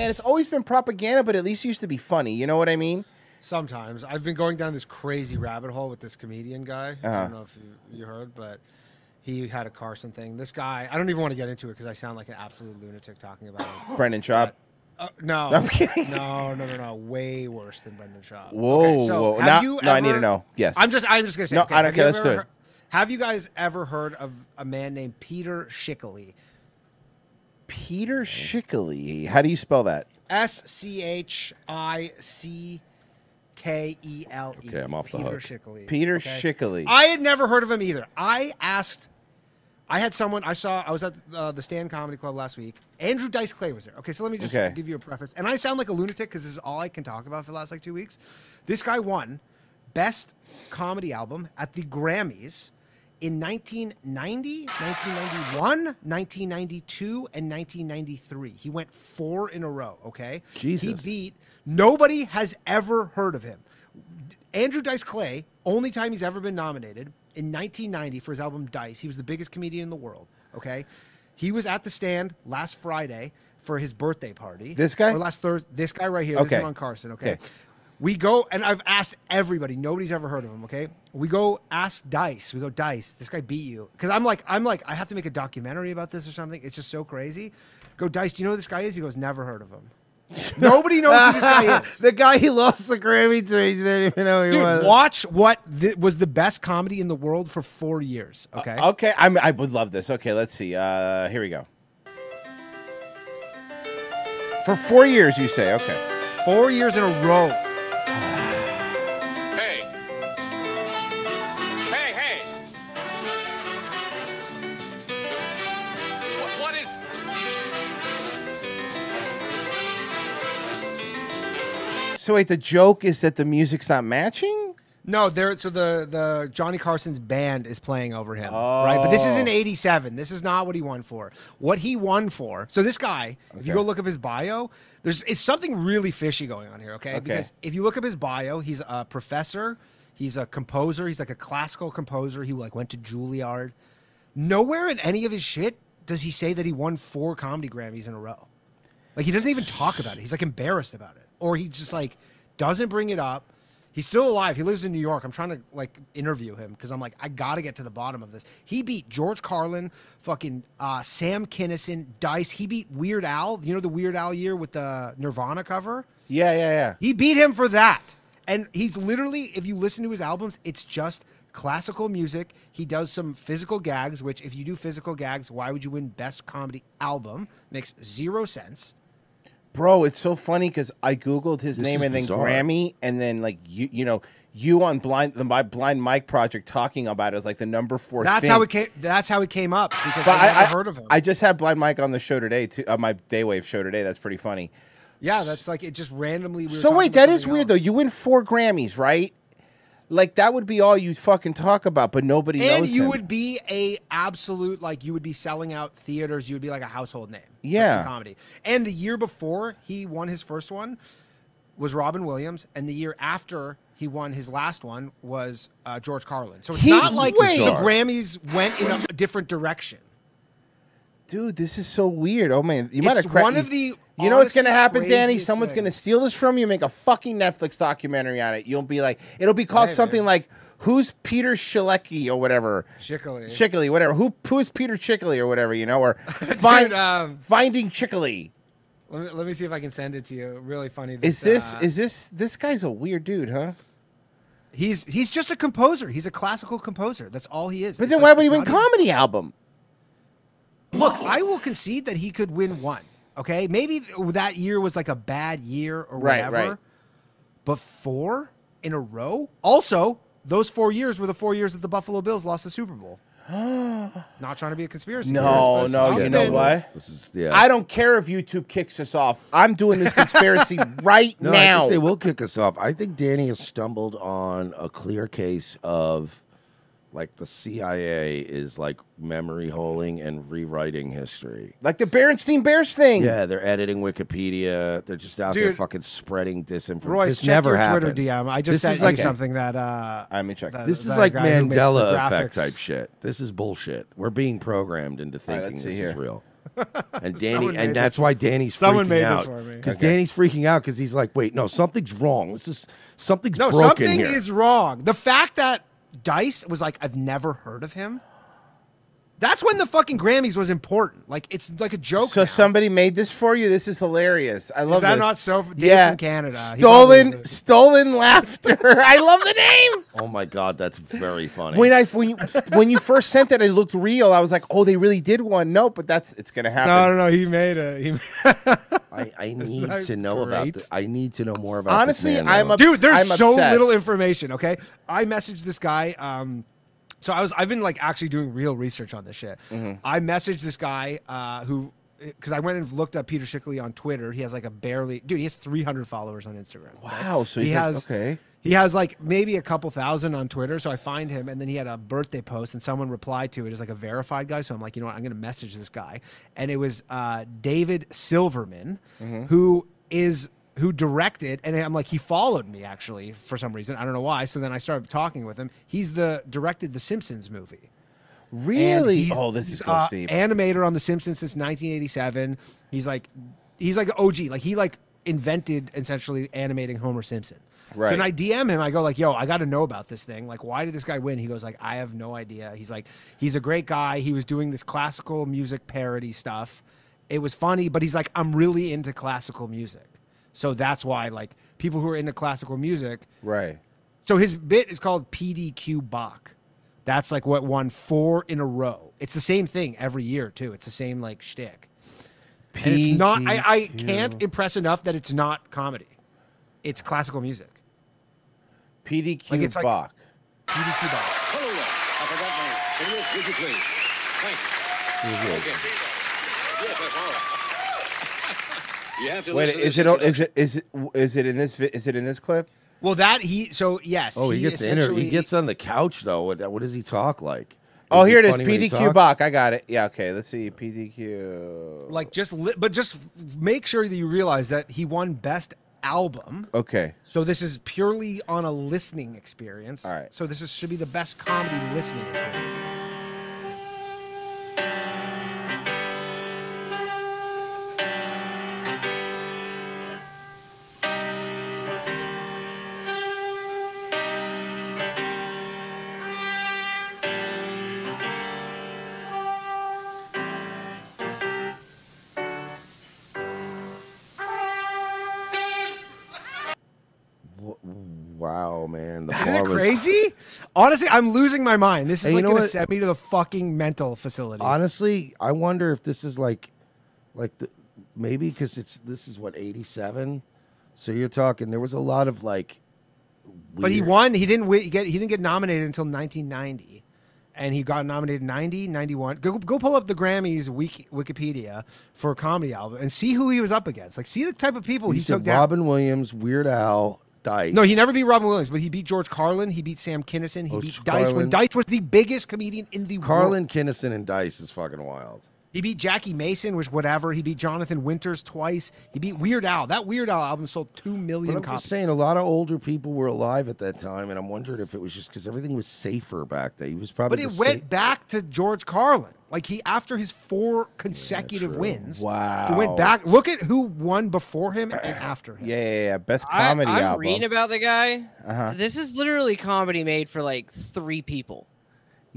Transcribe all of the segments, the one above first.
man, it's always been propaganda, but at least it used to be funny. You know what I mean? Sometimes. I've been going down this crazy rabbit hole with this comedian guy. I don't know if you heard, but he had a Carson thing. This guy, I don't even want to get into it because I sound like an absolute lunatic talking about it. Brendan Schaub. No. I'm kidding. No. Way worse than Brendan Schaub. Whoa, Okay, so whoa. have you I need ever- to know. Yes. I'm just going to say. No, okay, I don't have care. you Let's ever do it. heard- Have you guys ever heard of a man named Peter Schickele? Peter Schickele. How do you spell that? SCHICKELE. Okay, I'm off the Peter hook. Schickele. Peter okay? Schickele. I had never heard of him either. I had someone I was at the Stand Comedy Club last week. Andrew Dice Clay was there. Okay, so let me just give you a preface. And I sound like a lunatic because this is all I can talk about for the last 2 weeks. This guy won Best Comedy Album at the Grammys in 1990, 1991, 1992, and 1993. He went 4 in a row, okay? Jesus. Nobody has ever heard of him. Andrew Dice Clay, only time he's ever been nominated, in 1990 for his album Dice. He was the biggest comedian in the world, okay? He was at the Stand last Friday for his birthday party. This guy? Or last Thursday. This guy right here. Okay. This is on Carson, okay? We go, and I've asked everybody. Nobody's ever heard of him, okay? We go ask Dice. We go, Dice, this guy beat you. Because I'm like, I have to make a documentary about this or something. It's just so crazy. Go, Dice, do you know who this guy is? He goes, never heard of him. Nobody knows who this guy is. The guy he lost the Grammy to, he didn't even know who he was. Dude, watch what was the best comedy in the world for 4 years, okay? Okay, I would love this. Okay, let's see. Here we go. For 4 years, you say. Okay. 4 years in a row. Hey! What is... So wait, the joke is that the music's not matching? No, so the Johnny Carson's band is playing over him, right? But this is in '87. This is not what he won for. What he won for. So this guy, if you go look up his bio, it's something really fishy going on here, okay? Because if you look up his bio, he's a professor, he's a composer, he's like a classical composer. He went to Juilliard. Nowhere in any of his shit does he say that he won 4 comedy Grammys in a row. Like he doesn't even talk about it. He's like embarrassed about it, or he just like doesn't bring it up. He's still alive. He lives in New York. I'm trying to like interview him because I'm like, I gotta get to the bottom of this. He beat George Carlin, fucking Sam Kinison, Dice. He beat Weird Al. You know the Weird Al year with the Nirvana cover? Yeah. He beat him for that. And he's literally, if you listen to his albums, it's just classical music. He does some physical gags, which if you do physical gags, why would you win Best Comedy Album? Makes 0 sense. Bro, it's so funny because I Googled his name and then bizarre. Grammy, and then like you on my Blind Mike project talking about it was like the number 4 That's thing. how it came. That's how it came up because But I never heard of him. I just had Blind Mike on the show today, too, my Daywave show today. That's pretty funny. Yeah, that's like it just randomly. So wait, that is weird though. You win 4 Grammys, right? Like that would be all you fucking talk about, but nobody knows. And you him. would be a absolute like you would be selling out theaters. You would be like a household name. Yeah. For comedy. And the year before he won his first one was Robin Williams, and the year after he won his last one was George Carlin. So it's not like the Grammys went in a different direction. Dude, this is so weird. Oh man, you might have one of the. You know what's gonna honestly happen, Danny? craziest Someone's things. gonna steal this from you, make a fucking Netflix documentary on it. You'll be like, it'll be called Maybe. something like "Who's Peter Schickele" or whatever. Schickele, whatever. Who's Peter Schickele or whatever, or Finding Schickele. Let me see if I can send it to you. Really funny. Is this guy's a weird dude, huh? He's just a composer. He's a classical composer. That's all he is. But It's then like- why would he it's win not even- comedy album? Look, I will concede that he could win 1. Okay, maybe that year was like a bad year or whatever. Right. But 4 in a row. Also, those 4 years were the 4 years that the Buffalo Bills lost the Super Bowl. Not trying to be a conspiracy theorist, but You know something- what? This is I don't care if YouTube kicks us off. I'm doing this conspiracy right No, I now. think they will kick us off. I think Danny has stumbled on a clear case of like the CIA is like memory holing and rewriting history. Like the Berenstein Bears thing. Yeah, they're editing Wikipedia. They're just out there Dude. fucking spreading disinformation. Royce, This check never your happened. Twitter DM. I just This sent is you like something that. Let me check. This is that like guy who makes the Mandela effect graphics. type shit. This is bullshit. We're being programmed into right, thinking let's this see is here. real. And Someone Danny, made and that's this- why Danny's someone freaking made this out. for me. Because Danny's freaking out because he's like, wait, no, something's wrong. Something's No, broken something here. is wrong. The fact that Dice was like, I've never heard of him. That's when the fucking Grammys was important. Like, it's like a joke. So now. somebody made this for you. This is hilarious. I love Is that this. not so? Dave Yeah, from Canada. He probably is a- Stolen laughter. I love the name. Oh my God, that's very funny. When you first sent it, it looked real. I was like, oh, they really did one. No, but it's gonna happen. No. He made it. I need that to know about great? this. I need to know more about Honestly, this man, I'm though. Dude, there's I'm so obsessed. little information. Okay, I messaged this guy. So I've been like actually doing real research on this shit. I messaged this guy who, because I went and looked up Peter Schickele on Twitter. He has like he has 300 followers on Instagram. okay? Wow. So he has okay. He has like maybe a couple thousand on Twitter. So I find him, and then he had a birthday post, and someone replied to it as like a verified guy. So I'm like, you know what? I'm going to message this guy, and it was David Silverman, who directed, and I'm like, he followed me actually for some reason. I don't know why. So then I started talking with him. He's directed the Simpsons movie. Really? And Oh, this is he's, cool, Steve. animator on the Simpsons since 1987. He's like OG. Like he like invented essentially animating Homer Simpson. Right. So then I DM him. I go like, yo, I got to know about this thing. Like, why did this guy win? He goes like, I have no idea. He's like, he's a great guy. He was doing this classical music parody stuff. It was funny, but he's like, I'm really into classical music. So that's why, like, people who are into classical music. Right. So his bit is called PDQ Bach. That's like what won 4 in a row. It's the same thing every year, too. It's the same, like, shtick. And it's not, I can't impress enough that it's not comedy. It's classical music. PDQ Like, it's like- Bach. PDQ Bach. Hello there. I forgot my English. Would you please? Thank you. Okay. Yes, that's all right. You have to Wait, listen to is this it introduction. is it in this is it in this clip? Well, yes. Oh, he gets essentially- he gets on the couch though. What does he talk like? Oh, he here it is. funny when he PDQ talks? Bach. I got it. Yeah. Okay. Let's see. PDQ. Like, just make sure that you realize that he won Best Album. Okay. So this is purely on a listening experience. All right. So this should be the best comedy listening experience. Wow, man. The Isn't bar it was- crazy? Honestly, I'm losing my mind. This is Hey, you like know going to what? send me to the fucking mental facility. Honestly, I wonder if this is like maybe because this is what 87. So you're talking. There was a lot of like. But he weird- won. He didn't get nominated until 1990. And he got nominated 90, 91. Go pull up the Grammys Wikipedia for a comedy album and see who he was up against. Like, see the type of people he He said took down. Robin Williams, Weird Al, Dice. No, he never beat Robin Williams, but he beat George Carlin. He beat Sam Kinison. He beat Dice when Carlin. Dice was the biggest comedian in the world. Carlin, Kinnison, and Dice is fucking wild. He beat Jackie Mason, which whatever. He beat Jonathan Winters twice. He beat Weird Al. That Weird Al album sold 2 million But I'm copies. just saying, a lot of older people were alive at that time, and I'm wondering if it was just because everything was safer back then. He was probably. But it the went back to George Carlin. Like after his 4 consecutive true. wins. Wow. He went back. Look at who won before him and after him. Yeah. Best comedy I'm album. reading about the guy. Uh-huh. This is literally comedy made for like 3 people.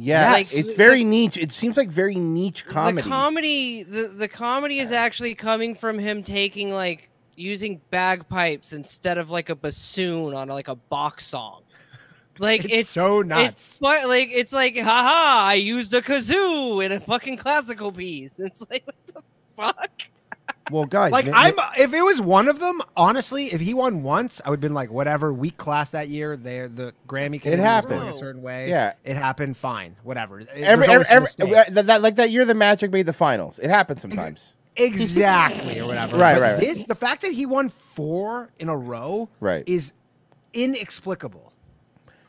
Yeah, Like, it's very niche. It seems like very niche comedy. The comedy is actually coming from him taking like using bagpipes instead of like a bassoon on like a Bach song. Like It's so nuts. It's like haha, I used a kazoo in a fucking classical piece. It's like what the fuck? Well, guys, Like if it was one of them, honestly, if he won once, I would have been like, whatever, weak class that year. The Grammy committee was happened. going a certain way. Yeah. It happened, fine. Whatever. Every There's always mistakes. that year the Magic made the finals. It happens sometimes. Exactly, or whatever. Right, But right, right. the fact that he won 4 in a row Right. is inexplicable.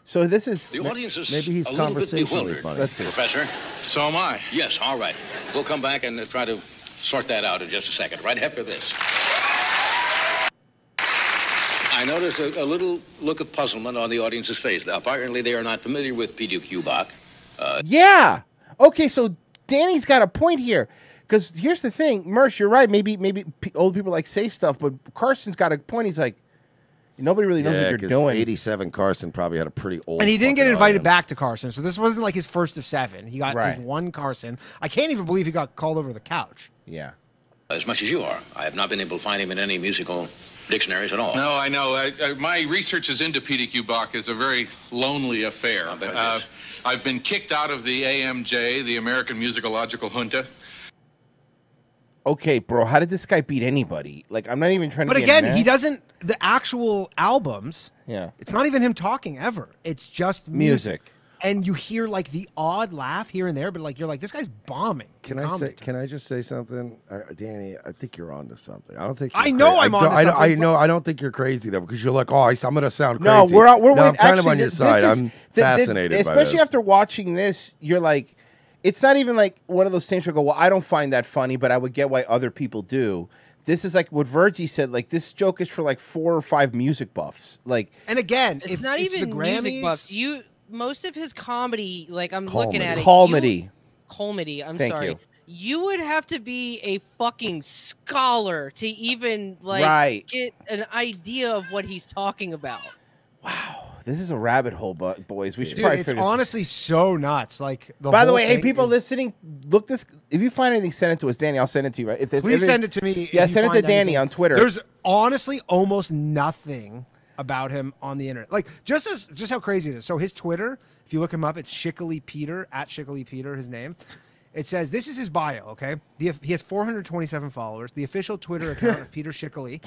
So this is The audience is maybe he's a little bit conversationally bewildered, funny. Let's see. Professor. So am I. Yes, all right. We'll come back and try to sort that out in just a second, right after this. I noticed a little look of puzzlement on the audience's face. Now, apparently, they are not familiar with PDQ Bach. Yeah. Okay, so Danny's got a point here. Because here's the thing, Mersh, you're right. Maybe old people like say stuff, but Carson's got a point. He's like, nobody really knows what you're 'cause doing. 87 Carson probably had a pretty old. And he didn't get fucking invited audience. back to Carson, so this wasn't like his first of 7. He got Right. his one Carson. I can't even believe he got called over the couch. Yeah. As much as you are. I have not been able to find him in any musical dictionaries at all. No, I know. My research is into Peter Kubak is a very lonely affair. I bet it is. I've been kicked out of the AMJ, the American Musicological Junta. Okay, bro, how did this guy beat anybody? Like, I'm not even trying to But be again, mad. he doesn't. The actual albums, Yeah. it's not even him talking ever. It's just Music. And you hear like the odd laugh here and there, but like you're like, this guy's bombing. Can in I say? comedy. Can I just say something, Danny? I think you're onto something. I don't think. I you're know cra- I'm I onto don't- I something, know. I don't think you're crazy though, because you're like, oh, I'm gonna sound No, crazy. we're no, wait, I'm kind of actually, on your this side. is- I'm fascinated by especially this. after watching this. You're like, it's not even like one of those things where I go, well, I don't find that funny, but I would get why other people do. This is like what Virgie said. Like, this joke is for like 4 or 5 music buffs. Like, And again, It's if not it's even the music Grammys, buffs. Most of his comedy, like I'm Comedy. looking at it. comedy. Comedy. I'm Thank sorry. you. You would have to be a fucking scholar to even like Right. get an idea of what he's talking about. This is a rabbit hole, boys. We should dude, probably it's figure this. honestly so nuts. Like, By the whole way, hey, thing people is- listening, look this. If you find anything, send it to us, Danny. I'll send it to you. Right? If there's, Please if send it to me. Yeah, if you send it to find Danny anything. on Twitter. There's honestly almost nothing about him on the internet. Like just how crazy it is. So his Twitter, if you look him up, it's Shickley Peter at Shickley Peter. His name. It says this is his bio. Okay, he has 427 followers. The official Twitter account of Peter Shickley,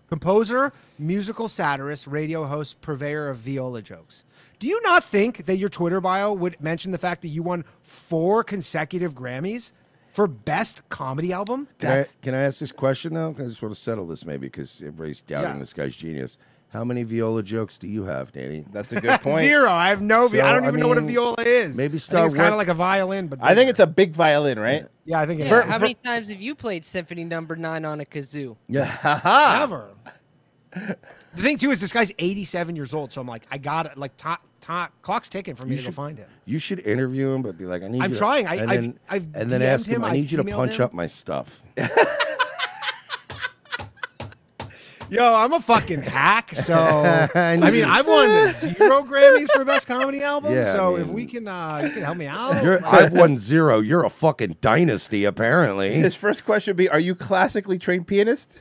composer, musical satirist, radio host, purveyor of viola jokes. Do you not think that your Twitter bio would mention the fact that you won 4 consecutive Grammys for best comedy album? Can I ask this question now? I just want to settle this maybe because everybody's doubting Yeah. this guy's genius. How many viola jokes do you have, Danny? That's a good point. 0. I have no. So, I don't even know what a mean, viola is. maybe I start think it's kind work- of like a violin, but I think bigger. it's a big violin, right? Yeah, I think it Yeah, is. how many times have you played Symphony Number 9 on a kazoo? Yeah. Never. The thing too is this guy's 87 years old, so I'm like, I got it. Like, clock's ticking for me to go find him. You should interview him, but be like, I need. I'm you to- trying. and I've then, and then DM'd ask him. him, I I've need you to emailed punch him. up my stuff. Yo, I'm a fucking hack. So I I mean, I've won 0 Grammys for best comedy album. Yeah, so I if mean- we can, you can help me out. I've won 0. You're a fucking dynasty, apparently. His first question would be, are you classically trained pianist?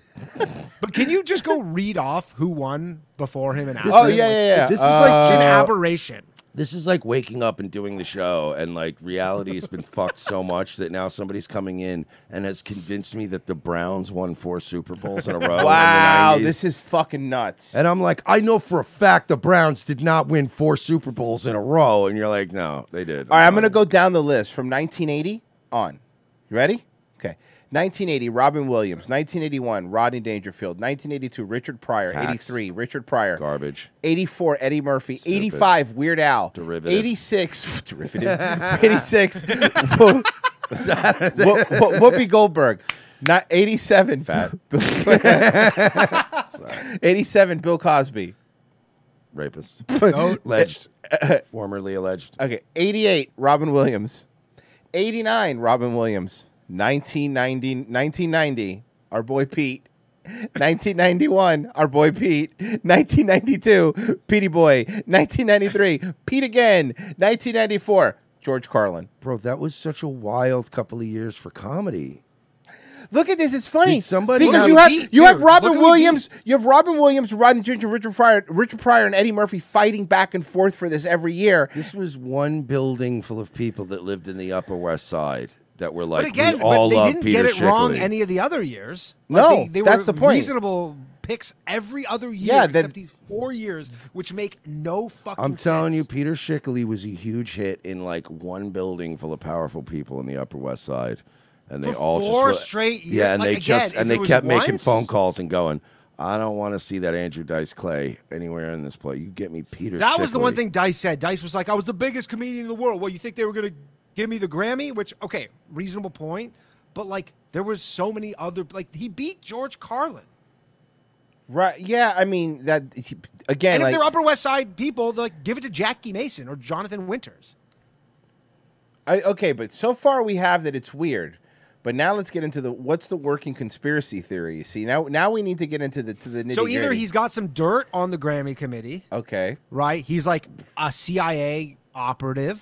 But can you just go read off who won before him and after? Oh, him? yeah, Like, yeah, yeah. This is like It's an just aberration. This is like waking up and doing the show, and like reality has been fucked so much that now somebody's coming in and has convinced me that the Browns won 4 Super Bowls in a row. Wow, in the 90s. this is fucking nuts. And I'm like, I know for a fact the Browns did not win 4 Super Bowls in a row. And you're like, no, they did. All right, I'm going to go down the list from 1980 on. You ready? Okay. 1980, Robin Williams. 1981, Rodney Dangerfield. 1982, Richard Pryor. Hacks. 83, Richard Pryor. Garbage. 84, Eddie Murphy. Stupid. 85, Weird Al. Derivative. 86, derivative. 86, Whoopi Goldberg. Not 87, Fat. 87, Bill Cosby. Rapist. Goat. Alleged. Formerly alleged. Okay, 88, Robin Williams. 89, Robin Williams. 1990, our boy Pete. 1991, our boy Pete. 1992, Petey Boy. 1993, Pete again. 1994, George Carlin. Bro, that was such a wild couple of years for comedy. Look at this. It's funny. Did somebody because have- you have Pete, you have too. Robin Look at who Williams, you have Robin Williams, Rodney Ginger, Richard Pryor, and Eddie Murphy fighting back and forth for this every year. This was one building full of people that lived in the Upper West Side that were like, But again, we all but they love didn't Peter get it wrong Shickley. any of the other years. No, they that's were the point. reasonable picks every other year Yeah, except these 4 years, which make no fucking I'm telling you, sense. Peter Shickley was a huge hit in like one building full of powerful people in the Upper West Side, and they For all 4 just straight years. Yeah, and Like, they just again, and if they it was kept making once- phone calls and going, I don't want to see that Andrew Dice Clay anywhere in this play. You get me Peter. That was the one Shickley." thing Dice said. Dice was like, I was the biggest comedian in the world. Well, you think they were going to give me the Grammy? Which, okay, reasonable point. But, like, there was so many other, like, he beat George Carlin. Right? Yeah, I mean that again. And if like, they're Upper West Side people, they're like, give it to Jackie Mason or Jonathan Winters. okay, but so far we have that it's weird. But now let's get into what's the working conspiracy theory. You see, now we need to get into the nitty-gritty. So either he's got some dirt on the Grammy committee. Okay. Right? He's like a CIA operative.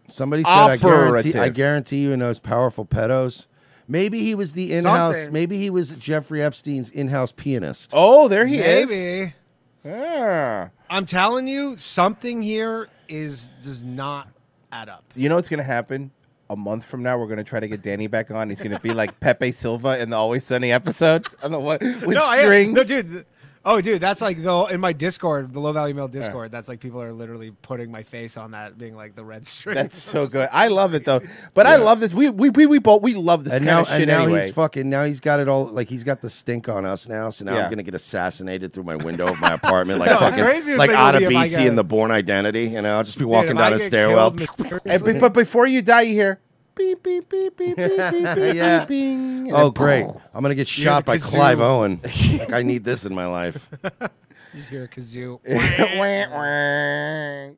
Somebody said, Operative. I guarantee you, he knows powerful pedos. Maybe he was the in-house. Something. Maybe he was Jeffrey Epstein's in-house pianist. Oh, there he is. Maybe. Yeah. I'm telling you, something here does not add up. You know what's gonna happen? A month from now, we're gonna try to get Danny back on. He's gonna be like Pepe Silva in the Always Sunny episode. I don't know what with strings. No, dude. Oh, dude, that's like in my Discord, the Low Value Mail Discord. That's like people are literally putting my face on that, being like the red string. That's so good. I love it though. But I love this. We both love this And kind now, of shit and now anyway. he's fucking. Now he's got it all. Like he's got the stink on us now. So now Yeah. I'm gonna get assassinated through my window of my apartment, like No, the fucking craziest like thing would be if I Adebisi get- in The Born Identity. You know, I'll just be Dude, walking if down I a get stairwell. killed And mysteriously- but before you die, you hear beep beep beep beep beep beep beep Yeah. beep. And Oh, then, great! I'm gonna get shot the by kazoo. Clive Owen. Like I need this in my life. You just hear a kazoo. Wah, wah.